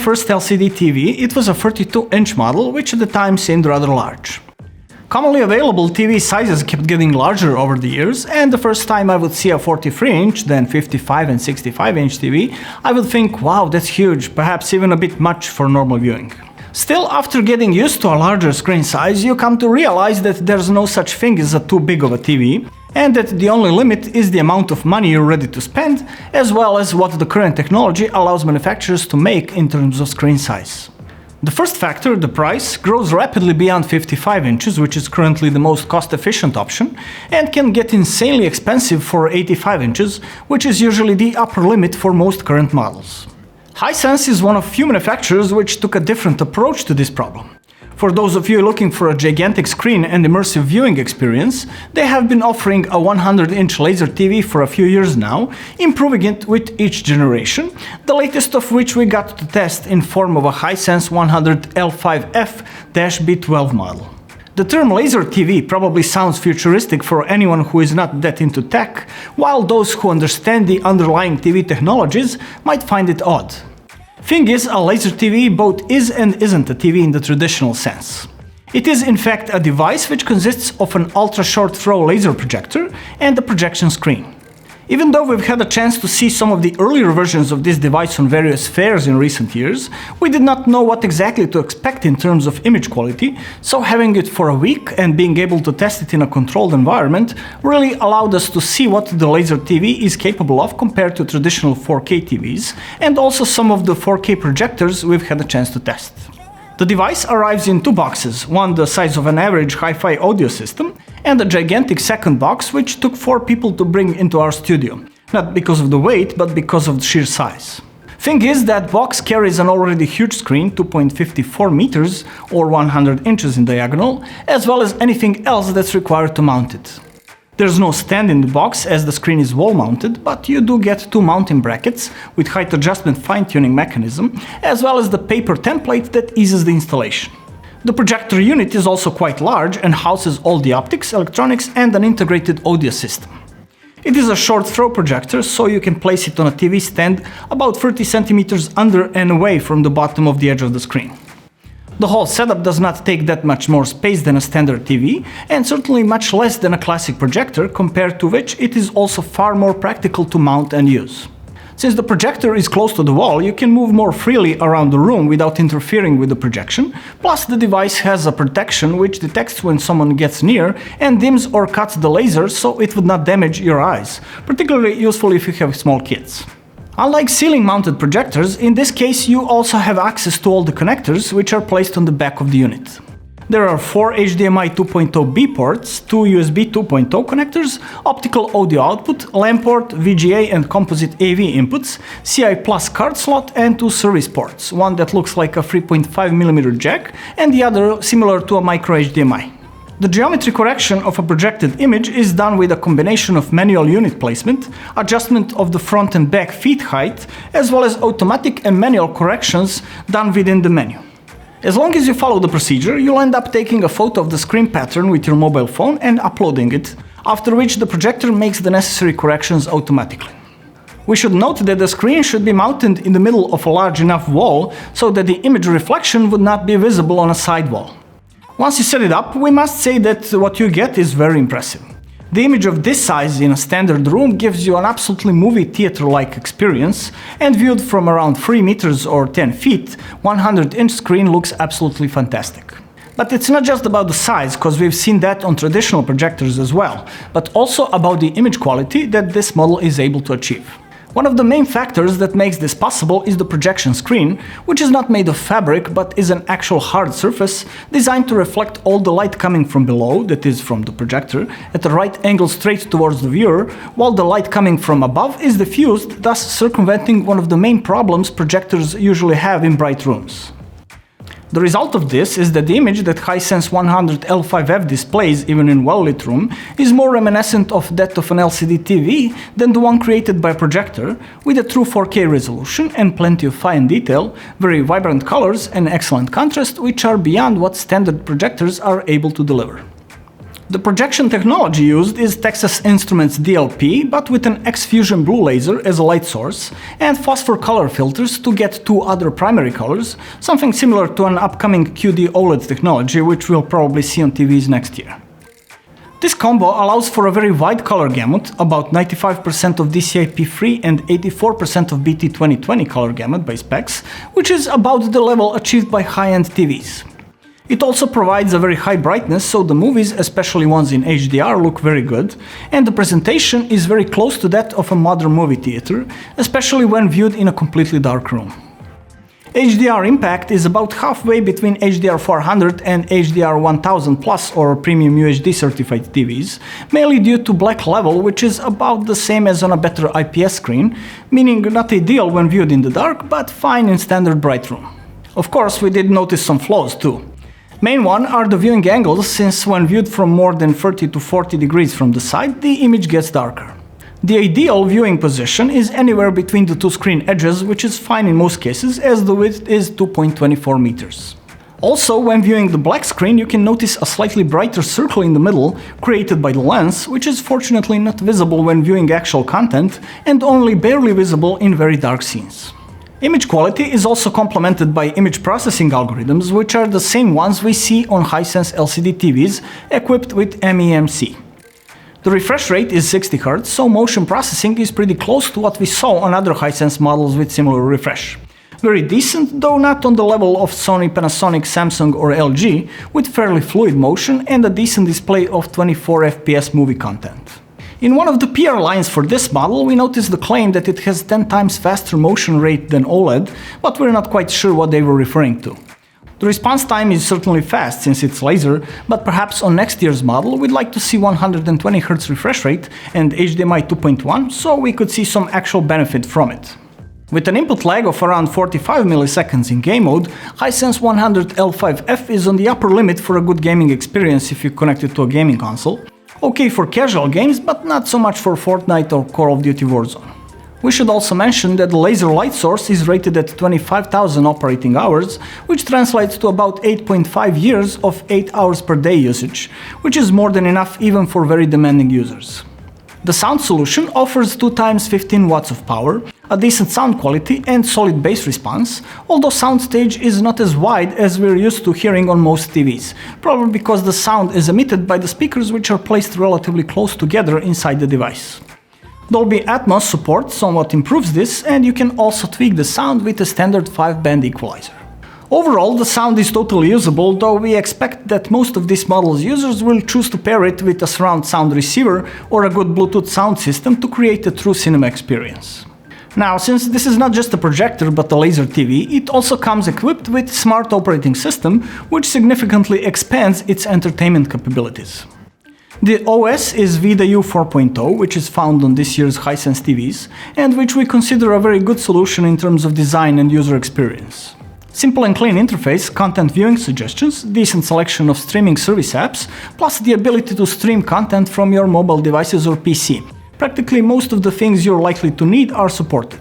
first LCD TV, it was a 32-inch model, which at the time seemed rather large. Commonly available TV sizes kept getting larger over the years, and the first time I would see a 43-inch, then 55 and 65-inch TV, I would think, wow, that's huge, perhaps even a bit much for normal viewing. Still, after getting used to a larger screen size, you come to realize that there's no such thing as a too big of a TV, and that the only limit is the amount of money you're ready to spend, as well as what the current technology allows manufacturers to make in terms of screen size. The first factor, the price, grows rapidly beyond 55 inches, which is currently the most cost-efficient option, and can get insanely expensive for 85 inches, which is usually the upper limit for most current models. Hisense is one of few manufacturers which took a different approach to this problem. For those of you looking for a gigantic screen and immersive viewing experience, they have been offering a 100-inch laser TV for a few years now, improving it with each generation, the latest of which we got to test in form of a Hisense 100L5F-B12 model. The term laser TV probably sounds futuristic for anyone who is not that into tech, while those who understand the underlying TV technologies might find it odd. Thing is, a laser TV both is and isn't a TV in the traditional sense. It is in fact a device which consists of an ultra-short throw laser projector and a projection screen. Even though we've had a chance to see some of the earlier versions of this device on various fairs in recent years, we did not know what exactly to expect in terms of image quality, so having it for a week and being able to test it in a controlled environment really allowed us to see what the laser TV is capable of compared to traditional 4K TVs, and also some of the 4K projectors we've had a chance to test. The device arrives in two boxes, one the size of an average hi-fi audio system, and a gigantic second box which took 4 people to bring into our studio. Not because of the weight, but because of the sheer size. Thing is, that box carries an already huge screen, 2.54 meters or 100 inches in diagonal, as well as anything else that's required to mount it. There's no stand in the box as the screen is wall mounted, but you do get 2 mounting brackets with height adjustment fine-tuning mechanism, as well as the paper template that eases the installation. The projector unit is also quite large and houses all the optics, electronics and an integrated audio system. It is a short throw projector, so you can place it on a TV stand about 30 centimeters under and away from the bottom of the edge of the screen. The whole setup does not take that much more space than a standard TV, and certainly much less than a classic projector, compared to which it is also far more practical to mount and use. Since the projector is close to the wall, you can move more freely around the room without interfering with the projection, plus the device has a protection which detects when someone gets near and dims or cuts the laser so it would not damage your eyes, particularly useful if you have small kids. Unlike ceiling-mounted projectors, in this case you also have access to all the connectors which are placed on the back of the unit. There are 4 HDMI 2.0B ports, 2 USB 2.0 connectors, optical audio output, LAN port, VGA and composite AV inputs, CI Plus card slot and 2 service ports, one that looks like a 3.5mm jack and the other similar to a micro HDMI. The geometry correction of a projected image is done with a combination of manual unit placement, adjustment of the front and back feet height, as well as automatic and manual corrections done within the menu. As long as you follow the procedure, you'll end up taking a photo of the screen pattern with your mobile phone and uploading it, after which the projector makes the necessary corrections automatically. We should note that the screen should be mounted in the middle of a large enough wall so that the image reflection would not be visible on a side wall. Once you set it up, we must say that what you get is very impressive. The image of this size in a standard room gives you an absolutely movie theater-like experience, and viewed from around 3 meters or 10 feet, 100-inch screen looks absolutely fantastic. But it's not just about the size, because we've seen that on traditional projectors as well, but also about the image quality that this model is able to achieve. One of the main factors that makes this possible is the projection screen, which is not made of fabric but is an actual hard surface designed to reflect all the light coming from below, that is from the projector, at the right angle straight towards the viewer, while the light coming from above is diffused, thus circumventing one of the main problems projectors usually have in bright rooms. The result of this is that the image that Hisense 100L5F displays even in well-lit room is more reminiscent of that of an LCD TV than the one created by a projector, with a true 4K resolution and plenty of fine detail, very vibrant colors and excellent contrast, which are beyond what standard projectors are able to deliver. The projection technology used is Texas Instruments DLP, but with an X-Fusion blue laser as a light source, and phosphor color filters to get two other primary colors, something similar to an upcoming QD OLED technology which we'll probably see on TVs next year. This combo allows for a very wide color gamut, about 95% of DCI-P3 and 84% of BT2020 color gamut by specs, which is about the level achieved by high-end TVs. It also provides a very high brightness, so the movies, especially ones in HDR, look very good, and the presentation is very close to that of a modern movie theater, especially when viewed in a completely dark room. HDR impact is about halfway between HDR 400 and HDR 1000 Plus or premium UHD certified TVs, mainly due to black level, which is about the same as on a better IPS screen, meaning not ideal when viewed in the dark, but fine in standard bright room. Of course, we did notice some flaws too. Main one are the viewing angles, since when viewed from more than 30 to 40 degrees from the side, the image gets darker. The ideal viewing position is anywhere between the two screen edges, which is fine in most cases, as the width is 2.24 meters. Also, when viewing the black screen, you can notice a slightly brighter circle in the middle, created by the lens, which is fortunately not visible when viewing actual content, and only barely visible in very dark scenes. Image quality is also complemented by image processing algorithms, which are the same ones we see on Hisense LCD TVs equipped with MEMC. The refresh rate is 60 Hz, so motion processing is pretty close to what we saw on other Hisense models with similar refresh. Very decent, though not on the level of Sony, Panasonic, Samsung or LG, with fairly fluid motion and a decent display of 24 FPS movie content. In one of the PR lines for this model, we noticed the claim that it has 10 times faster motion rate than OLED, but we're not quite sure what they were referring to. The response time is certainly fast since it's laser, but perhaps on next year's model we'd like to see 120 Hz refresh rate and HDMI 2.1, so we could see some actual benefit from it. With an input lag of around 45 milliseconds in game mode, Hisense 100L5F is on the upper limit for a good gaming experience if you connect it to a gaming console. Okay for casual games, but not so much for Fortnite or Call of Duty Warzone. We should also mention that the laser light source is rated at 25,000 operating hours, which translates to about 8.5 years of 8 hours per day usage, which is more than enough even for very demanding users. The sound solution offers 2 times 15 watts of power, a decent sound quality and solid bass response, although soundstage is not as wide as we're used to hearing on most TVs, probably because the sound is emitted by the speakers, which are placed relatively close together inside the device. Dolby Atmos support somewhat improves this, and you can also tweak the sound with a standard 5-band equalizer. Overall, the sound is totally usable, though we expect that most of this model's users will choose to pair it with a surround sound receiver or a good Bluetooth sound system to create a true cinema experience. Now, since this is not just a projector but a laser TV, it also comes equipped with smart operating system, which significantly expands its entertainment capabilities. The OS is VidaU 4.0, which is found on this year's Hisense TVs, and which we consider a very good solution in terms of design and user experience. Simple and clean interface, content viewing suggestions, decent selection of streaming service apps, plus the ability to stream content from your mobile devices or PC. Practically most of the things you're likely to need are supported.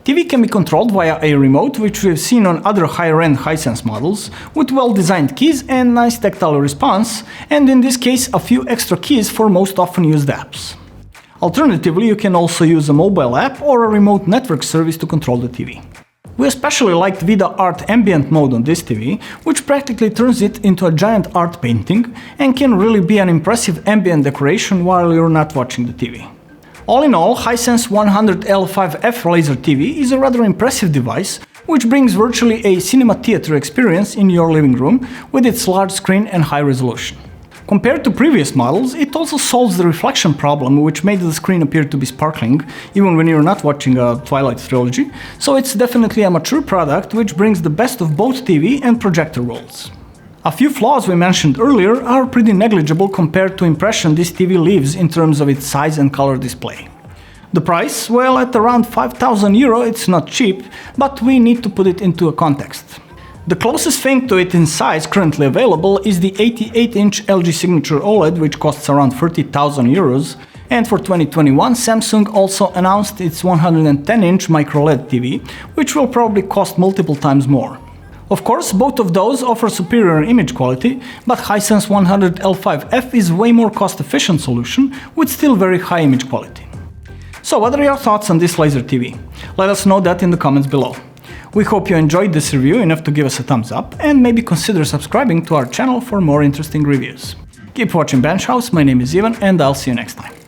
TV can be controlled via a remote, which we've seen on other higher-end Hisense models, with well-designed keys and nice tactile response, and in this case a few extra keys for most often used apps. Alternatively, you can also use a mobile app or a remote network service to control the TV. We especially liked Vida Art Ambient mode on this TV, which practically turns it into a giant art painting and can really be an impressive ambient decoration while you're not watching the TV. All in all, Hisense 100L5F laser TV is a rather impressive device, which brings virtually a cinema theater experience in your living room with its large screen and high resolution. Compared to previous models, it also solves the reflection problem, which made the screen appear to be sparkling, even when you're not watching a Twilight trilogy, so it's definitely a mature product which brings the best of both TV and projector worlds. A few flaws we mentioned earlier are pretty negligible compared to impression this TV leaves in terms of its size and color display. The price? Well, at around €5,000 it's not cheap, but we need to put it into a context. The closest thing to it in size currently available is the 88-inch LG Signature OLED, which costs around €30,000, and for 2021 Samsung also announced its 110-inch microLED TV, which will probably cost multiple times more. Of course, both of those offer superior image quality, but Hisense 100L5F is way more cost-efficient solution with still very high image quality. So what are your thoughts on this laser TV? Let us know that in the comments below. We hope you enjoyed this review enough to give us a thumbs up and maybe consider subscribing to our channel for more interesting reviews. Keep watching Bench House, my name is Ivan and I'll see you next time.